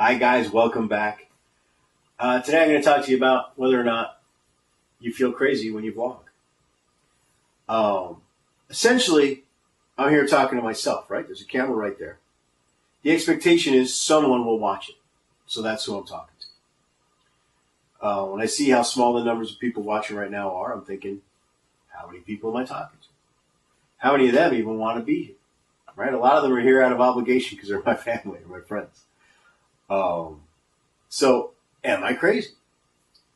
Hi, guys. Welcome back. Today I'm going to talk to you about whether or not you feel crazy when you vlog. Essentially, I'm here talking to myself, right? There's a camera right there. The expectation is someone will watch it. So that's who I'm talking to. When I see how small the numbers of people watching right now are, I'm thinking, how many people am I talking to? How many of them even want to be here? Right? A lot of them are here out of obligation because they're my family or my friends. So am I crazy?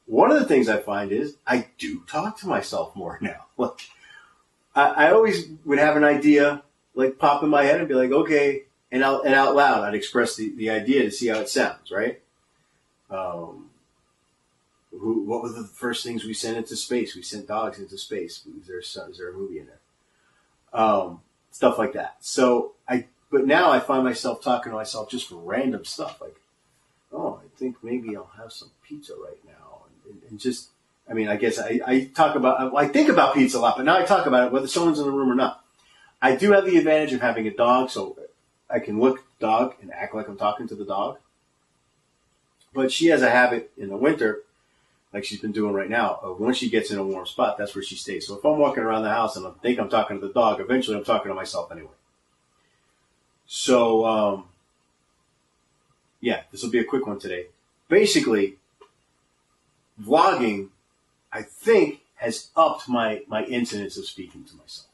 One of the things I find is I do talk to myself more now. Look, I always would have an idea like pop in my head and be like, okay, and out loud I'd express the idea to see how it sounds, right? What were the first things we sent into space? We sent dogs into space. Is there a movie in there? Stuff like that. But now I find myself talking to myself just for random stuff like, oh, I think maybe I'll have some pizza right now. And just, I mean, I guess I think about pizza a lot, but now I talk about it whether someone's in the room or not. I do have the advantage of having a dog, so I can look at the dog and act like I'm talking to the dog. But she has a habit in the winter, like she's been doing right now, of when she gets in a warm spot, that's where she stays. So if I'm walking around the house and I think I'm talking to the dog, eventually I'm talking to myself anyway. So, yeah, this will be a quick one today. Basically, vlogging, I think, has upped my incidence of speaking to myself.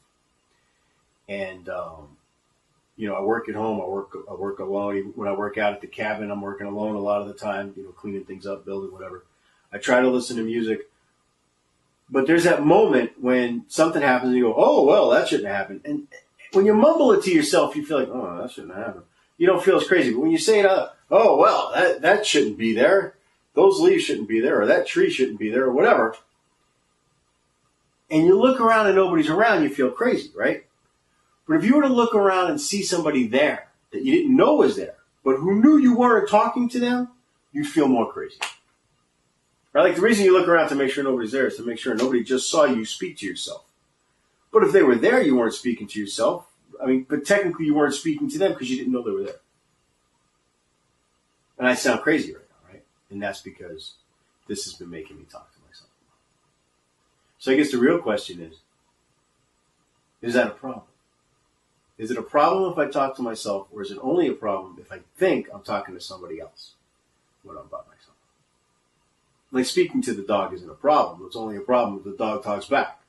And, I work at home. I work alone. When I work out at the cabin, I'm working alone a lot of the time, cleaning things up, building, whatever. I try to listen to music. But there's that moment when something happens and you go, oh, well, that shouldn't happen. And when you mumble it to yourself, you feel like, oh, that shouldn't happen. You don't feel as crazy. But when you say it out, oh, well, that shouldn't be there. Those leaves shouldn't be there, or that tree shouldn't be there, or whatever. And you look around and nobody's around, you feel crazy, right? But if you were to look around and see somebody there that you didn't know was there, but who knew you weren't talking to them, you'd feel more crazy. Right? Like the reason you look around to make sure nobody's there is to make sure nobody just saw you speak to yourself. But if they were there, you weren't speaking to yourself. But technically you weren't speaking to them because you didn't know they were there. And I sound crazy right now, right? And that's because this has been making me talk to myself. So I guess the real question is that a problem? Is it a problem if I talk to myself, or is it only a problem if I think I'm talking to somebody else when I'm by myself? Like speaking to the dog isn't a problem. It's only a problem if the dog talks back.